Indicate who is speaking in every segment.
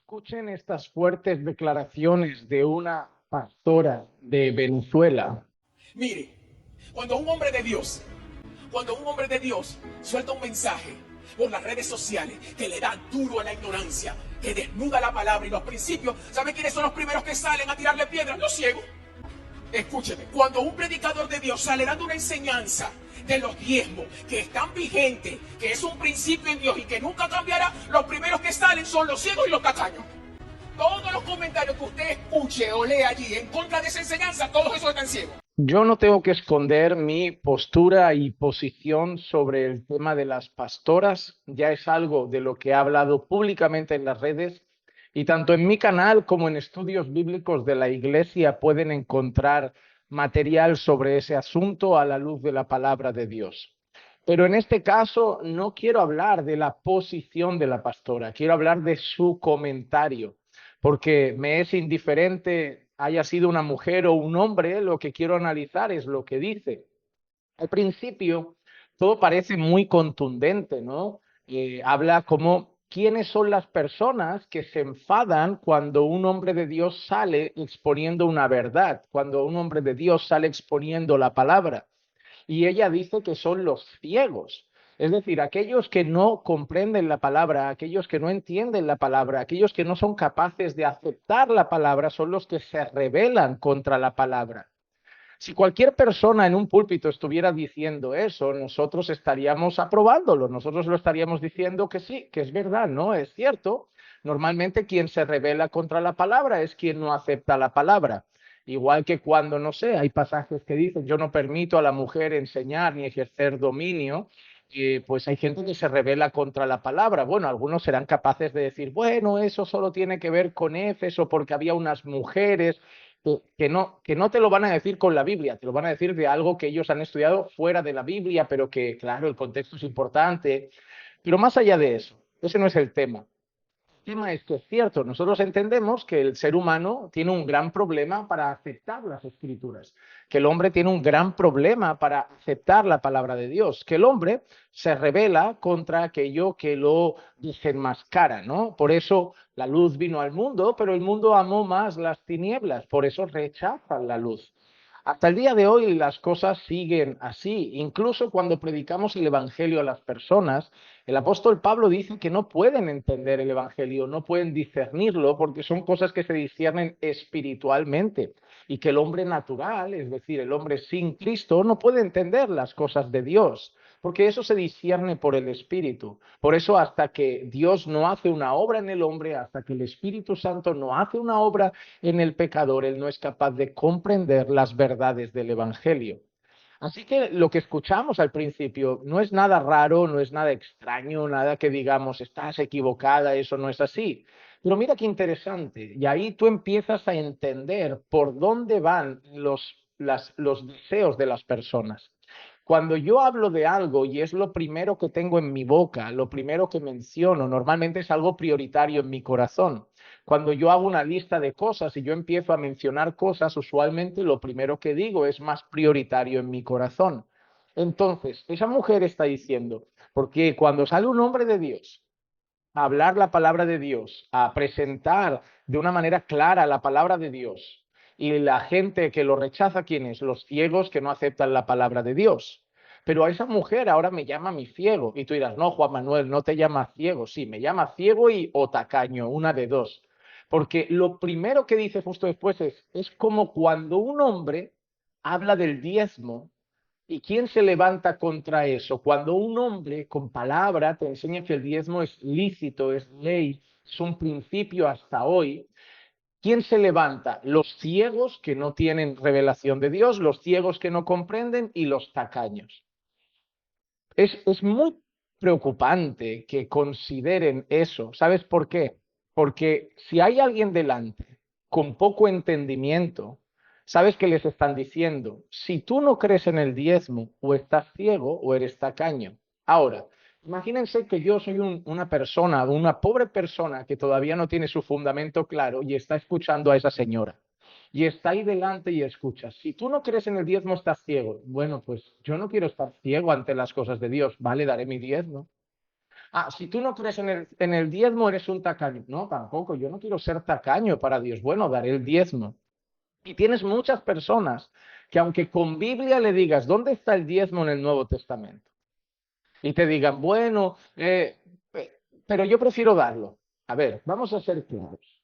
Speaker 1: Escuchen estas fuertes declaraciones de una pastora de Venezuela.
Speaker 2: Mire, cuando un hombre de Dios, cuando un hombre de Dios suelta un mensaje por las redes sociales que le da duro a la ignorancia, que desnuda la palabra y los principios, ¿sabe quiénes son los primeros que salen a tirarle piedras? Los ciegos. Escúcheme, cuando un predicador de Dios sale dando una enseñanza de los diezmos que están vigentes, que es un principio en Dios y que nunca cambiará, los primeros que salen son los ciegos y los tacaños. Todos los comentarios que usted escuche o lea allí en contra de esa enseñanza, todos esos están ciegos.
Speaker 1: Yo no tengo que esconder mi postura y posición sobre el tema de las pastoras. Ya es algo de lo que he hablado públicamente en las redes y tanto en mi canal como en estudios bíblicos de la iglesia pueden encontrar material sobre ese asunto a la luz de la palabra de Dios. Pero en este caso no quiero hablar de la posición de la pastora, quiero hablar de su comentario, porque me es indiferente haya sido una mujer o un hombre, lo que quiero analizar es lo que dice. Al principio, todo parece muy contundente, ¿no? Habla como quiénes son las personas que se enfadan cuando un hombre de Dios sale exponiendo una verdad, cuando un hombre de Dios sale exponiendo la palabra. Y ella dice que son los ciegos, es decir, aquellos que no comprenden la palabra, aquellos que no entienden la palabra, aquellos que no son capaces de aceptar la palabra, son los que se rebelan contra la palabra. Si cualquier persona en un púlpito estuviera diciendo eso, nosotros estaríamos aprobándolo, nosotros lo estaríamos diciendo que sí, que es verdad, ¿no? Es cierto. Normalmente quien se rebela contra la palabra es quien no acepta la palabra. Igual que cuando, no sé, hay pasajes que dicen yo no permito a la mujer enseñar ni ejercer dominio, pues hay gente que se rebela contra la palabra. Bueno, algunos serán capaces de decir, bueno, eso solo tiene que ver con Éfeso porque había unas mujeres que no te lo van a decir con la Biblia, te lo van a decir de algo que ellos han estudiado fuera de la Biblia, pero que, claro, el contexto es importante. Pero más allá de eso, ese no es el tema. El tema es que es cierto, nosotros entendemos que el ser humano tiene un gran problema para aceptar las escrituras, que el hombre tiene un gran problema para aceptar la palabra de Dios, que el hombre se rebela contra aquello que lo desenmascara, ¿no? Por eso la luz vino al mundo, pero el mundo amó más las tinieblas, por eso rechazan la luz. Hasta el día de hoy las cosas siguen así. Incluso cuando predicamos el Evangelio a las personas, el apóstol Pablo dice que no pueden entender el Evangelio, no pueden discernirlo porque son cosas que se disciernen espiritualmente y que el hombre natural, es decir, el hombre sin Cristo, no puede entender las cosas de Dios porque eso se discierne por el Espíritu. Por eso hasta que Dios no hace una obra en el hombre, hasta que el Espíritu Santo no hace una obra en el pecador, él no es capaz de comprender las verdades del Evangelio. Así que lo que escuchamos al principio no es nada raro, no es nada extraño, nada que digamos, estás equivocada, eso no es así. Pero mira qué interesante, y ahí tú empiezas a entender por dónde van los deseos de las personas. Cuando yo hablo de algo y es lo primero que tengo en mi boca, lo primero que menciono, normalmente es algo prioritario en mi corazón. Cuando yo hago una lista de cosas y yo empiezo a mencionar cosas, usualmente lo primero que digo es más prioritario en mi corazón. Entonces, esa mujer está diciendo, porque cuando sale un hombre de Dios a hablar la palabra de Dios, a presentar de una manera clara la palabra de Dios, y la gente que lo rechaza, ¿quién es? Los ciegos que no aceptan la palabra de Dios. Pero a esa mujer ahora me llama mi ciego. Y tú dirás, no, Juan Manuel, no te llama ciego. Sí, me llama ciego y o tacaño, una de dos. Porque lo primero que dice justo después es como cuando un hombre habla del diezmo. ¿Y quién se levanta contra eso? Cuando un hombre con palabra te enseña que el diezmo es lícito, es ley, es un principio hasta hoy, ¿quién se levanta? Los ciegos que no tienen revelación de Dios, los ciegos que no comprenden y los tacaños. Es muy preocupante que consideren eso. ¿Sabes por qué? Porque si hay alguien delante con poco entendimiento, ¿sabes qué les están diciendo? Si tú no crees en el diezmo, o estás ciego o eres tacaño. Ahora, imagínense que yo soy una persona, una pobre persona que todavía no tiene su fundamento claro y está escuchando a esa señora y está ahí delante y escucha. Si tú no crees en el diezmo, estás ciego. Bueno, pues yo no quiero estar ciego ante las cosas de Dios. Vale, daré mi diezmo. Ah, si tú no crees en el diezmo, eres un tacaño. No, tampoco, yo no quiero ser tacaño para Dios. Bueno, daré el diezmo. Y tienes muchas personas que aunque con Biblia le digas, ¿dónde está el diezmo en el Nuevo Testamento? Y te digan, bueno, pero yo prefiero darlo. A ver, vamos a ser claros.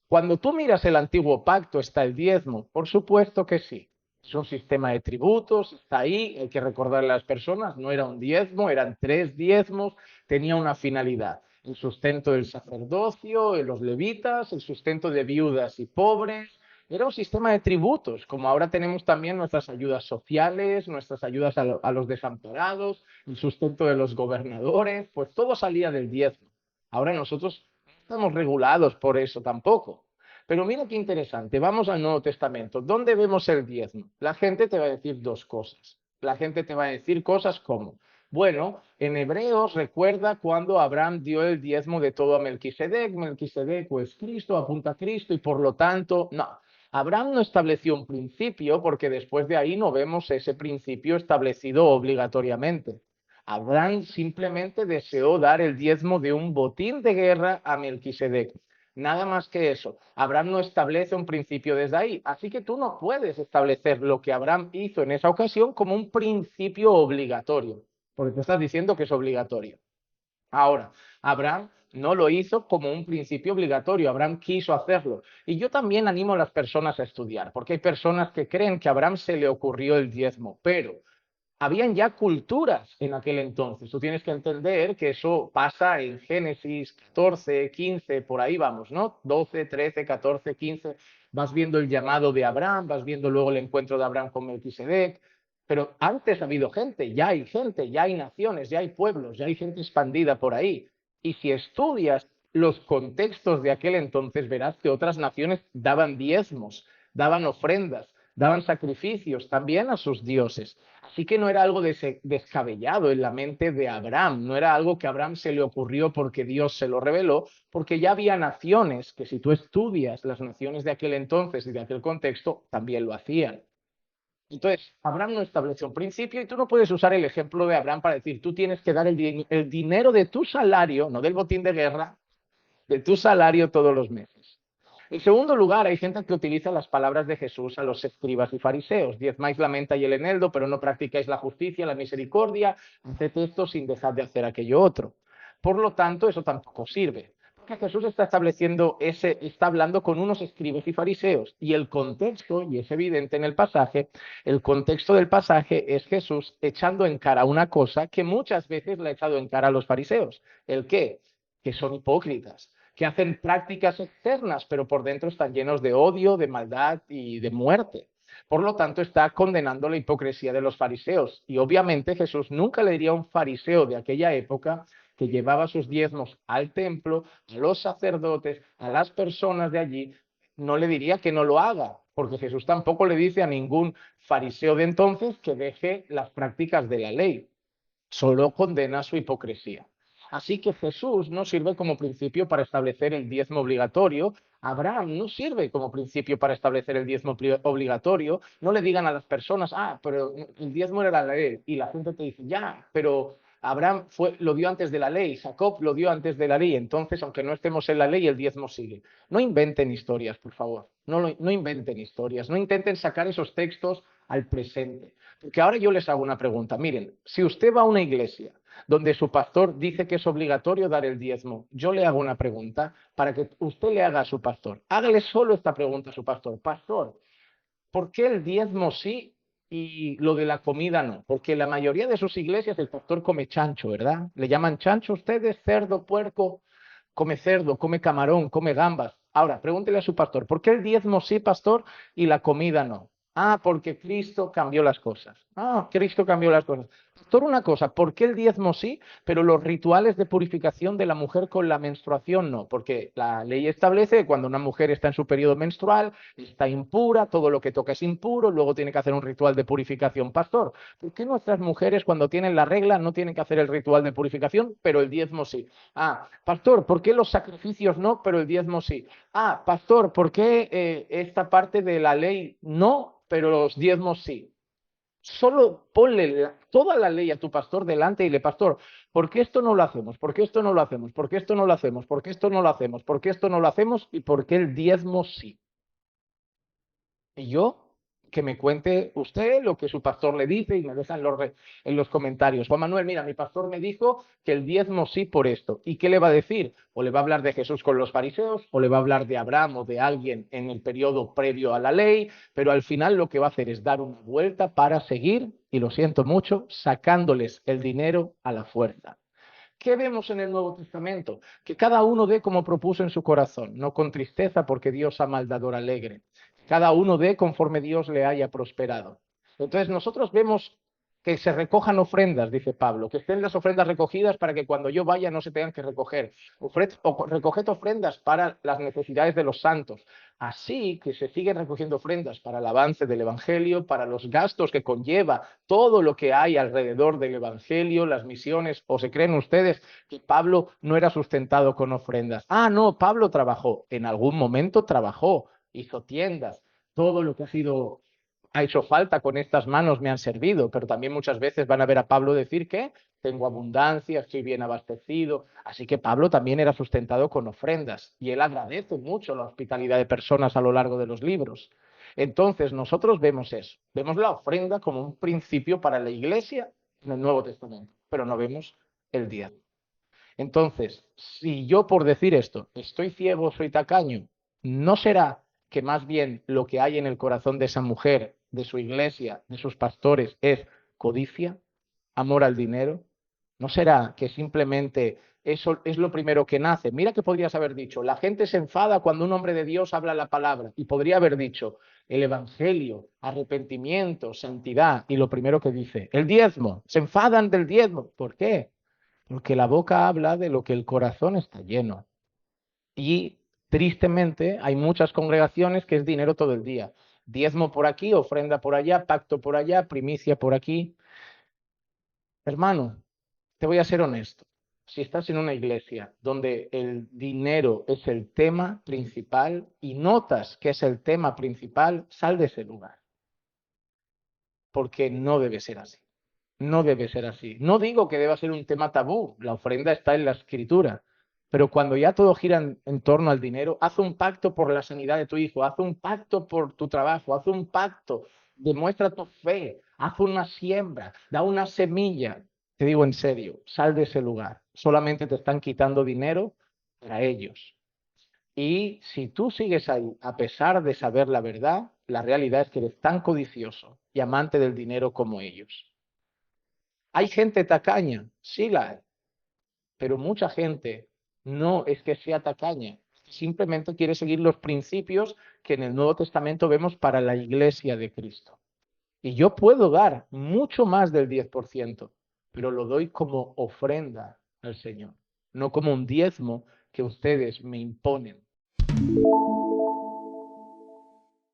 Speaker 1: Cuando tú miras el antiguo pacto, está el diezmo. Por supuesto que sí. Es un sistema de tributos, está ahí, hay que recordarle a las personas, no era un diezmo, eran 3 diezmos, tenía una finalidad. El sustento del sacerdocio, de los levitas, el sustento de viudas y pobres. Era un sistema de tributos, como ahora tenemos también nuestras ayudas sociales, nuestras ayudas a los desamparados, el sustento de los gobernadores, pues todo salía del diezmo. Ahora nosotros estamos regulados por eso tampoco. Pero mira qué interesante, vamos al Nuevo Testamento. ¿Dónde vemos el diezmo? La gente te va a decir dos cosas. La gente te va a decir cosas como, bueno, en Hebreos recuerda cuando Abraham dio el diezmo de todo a Melquisedec. Melquisedec es Cristo, apunta a Cristo y por lo tanto, no. Abraham no estableció un principio porque después de ahí no vemos ese principio establecido obligatoriamente. Abraham simplemente deseó dar el diezmo de un botín de guerra a Melquisedec. Nada más que eso. Abraham no establece un principio desde ahí. Así que tú no puedes establecer lo que Abraham hizo en esa ocasión como un principio obligatorio, porque tú estás diciendo que es obligatorio. Ahora, Abraham no lo hizo como un principio obligatorio, Abraham quiso hacerlo. Y yo también animo a las personas a estudiar, porque hay personas que creen que a Abraham se le ocurrió el diezmo, pero habían ya culturas en aquel entonces. Tú tienes que entender que eso pasa en Génesis 14, 15, por ahí vamos, ¿no? 12, 13, 14, 15. Vas viendo el llamado de Abraham, vas viendo luego el encuentro de Abraham con Melquisedec. Pero antes ha habido gente, ya hay naciones, ya hay pueblos, ya hay gente expandida por ahí. Y si estudias los contextos de aquel entonces, verás que otras naciones daban diezmos, daban ofrendas, daban sacrificios también a sus dioses. Así que no era algo descabellado en la mente de Abraham, no era algo que a Abraham se le ocurrió porque Dios se lo reveló, porque ya había naciones que si tú estudias las naciones de aquel entonces y de aquel contexto, también lo hacían. Entonces, Abraham no estableció un principio y tú no puedes usar el ejemplo de Abraham para decir, tú tienes que dar el dinero de tu salario, no del botín de guerra, de tu salario todos los meses. En segundo lugar, hay gente que utiliza las palabras de Jesús a los escribas y fariseos. Diezmáis la menta y el eneldo, pero no practicáis la justicia, la misericordia. Haced esto sin dejar de hacer aquello otro. Por lo tanto, eso tampoco sirve. Porque Jesús está hablando con unos escribas y fariseos. Y el contexto, y es evidente en el pasaje, el contexto del pasaje es Jesús echando en cara una cosa que muchas veces le ha echado en cara a los fariseos. ¿El qué? Que son hipócritas, que hacen prácticas externas, pero por dentro están llenos de odio, de maldad y de muerte. Por lo tanto, está condenando la hipocresía de los fariseos. Y obviamente Jesús nunca le diría a un fariseo de aquella época que llevaba sus diezmos al templo, a los sacerdotes, a las personas de allí, no le diría que no lo haga, porque Jesús tampoco le dice a ningún fariseo de entonces que deje las prácticas de la ley, solo condena su hipocresía. Así que Jesús no sirve como principio para establecer el diezmo obligatorio. Abraham no sirve como principio para establecer el diezmo obligatorio. No le digan a las personas, ah, pero el diezmo era la ley. Y la gente te dice, ya, pero Abraham lo dio antes de la ley, Jacob lo dio antes de la ley. Entonces, aunque no estemos en la ley, el diezmo sigue. No inventen historias, por favor. No inventen historias. No intenten sacar esos textos al presente. Porque ahora yo les hago una pregunta. Miren, si usted va a una iglesia donde su pastor dice que es obligatorio dar el diezmo, yo le hago una pregunta para que usted le haga a su pastor. Hágale solo esta pregunta a su pastor. Pastor, ¿por qué el diezmo sí y lo de la comida no? Porque la mayoría de sus iglesias el pastor come chancho, ¿verdad? ¿Le llaman chancho ustedes? Cerdo, puerco, come cerdo, come camarón, come gambas. Ahora, pregúntele a su pastor, ¿por qué el diezmo sí, pastor, y la comida no? Ah, porque Cristo cambió las cosas. Ah, Cristo cambió las cosas. Pastor, una cosa, ¿por qué el diezmo sí, pero los rituales de purificación de la mujer con la menstruación no? Porque la ley establece que cuando una mujer está en su periodo menstrual, está impura, todo lo que toca es impuro, luego tiene que hacer un ritual de purificación. Pastor, ¿por qué nuestras mujeres cuando tienen la regla no tienen que hacer el ritual de purificación, pero el diezmo sí? Ah, pastor, ¿por qué los sacrificios no, pero el diezmo sí? Ah, pastor, ¿por qué esta parte de la ley no, pero los diezmos sí? Solo ponle toda la ley a tu pastor delante y le, pastor, ¿por qué esto no lo hacemos? ¿Por qué esto no lo hacemos? ¿Por qué esto no lo hacemos? ¿Por qué esto no lo hacemos? ¿Por qué esto no lo hacemos? ¿Y por qué el diezmo sí? Y yo, que me cuente usted lo que su pastor le dice y me deja en los comentarios. Juan Manuel, mira, mi pastor me dijo que el diezmo sí por esto. ¿Y qué le va a decir? O le va a hablar de Jesús con los fariseos, o le va a hablar de Abraham o de alguien en el periodo previo a la ley, pero al final lo que va a hacer es dar una vuelta para seguir, y lo siento mucho, sacándoles el dinero a la fuerza. ¿Qué vemos en el Nuevo Testamento? Que cada uno dé como propuso en su corazón, no con tristeza porque Dios ama al dador alegre. Cada uno dé conforme Dios le haya prosperado. Entonces nosotros vemos que se recojan ofrendas, dice Pablo, que estén las ofrendas recogidas para que cuando yo vaya no se tengan que recoger. Recoged ofrendas para las necesidades de los santos. Así que se siguen recogiendo ofrendas para el avance del Evangelio, para los gastos que conlleva todo lo que hay alrededor del Evangelio, las misiones. ¿O se creen ustedes que Pablo no era sustentado con ofrendas? Ah, no, Pablo trabajó, en algún momento trabajó, hizo tiendas, todo lo que ha hecho falta con estas manos me han servido, pero también muchas veces van a ver a Pablo decir que tengo abundancia, estoy bien abastecido. Así que Pablo también era sustentado con ofrendas y él agradece mucho la hospitalidad de personas a lo largo de los libros. Entonces nosotros vemos eso, vemos la ofrenda como un principio para la iglesia en el Nuevo Testamento, pero no vemos el diezmo. Entonces, si yo por decir esto estoy ciego, soy tacaño, ¿no será que más bien lo que hay en el corazón de esa mujer, de su iglesia, de sus pastores, es codicia, amor al dinero? ¿No será que simplemente eso es lo primero que nace? Mira que podrías haber dicho, la gente se enfada cuando un hombre de Dios habla la palabra, y podría haber dicho el evangelio, arrepentimiento, santidad, y lo primero que dice, el diezmo, se enfadan del diezmo. ¿Por qué? Porque la boca habla de lo que el corazón está lleno. Y tristemente hay muchas congregaciones que es dinero todo el día. Diezmo por aquí, ofrenda por allá, pacto por allá, primicia por aquí. Hermano, te voy a ser honesto. Si estás en una iglesia donde el dinero es el tema principal y notas que es el tema principal, sal de ese lugar. Porque no debe ser así. No debe ser así. No digo que deba ser un tema tabú, la ofrenda está en la escritura, pero cuando ya todo gira en torno al dinero, haz un pacto por la sanidad de tu hijo, haz un pacto por tu trabajo, haz un pacto, demuestra tu fe, haz una siembra, da una semilla. Te digo en serio, sal de ese lugar. Solamente te están quitando dinero para ellos. Y si tú sigues ahí, a pesar de saber la verdad, la realidad es que eres tan codicioso y amante del dinero como ellos. ¿Hay gente tacaña? Sí la hay, pero mucha gente no es que sea tacaña, simplemente quiere seguir los principios que en el Nuevo Testamento vemos para la iglesia de Cristo. Y yo puedo dar mucho más del 10%, pero lo doy como ofrenda al Señor, no como un diezmo que ustedes me imponen.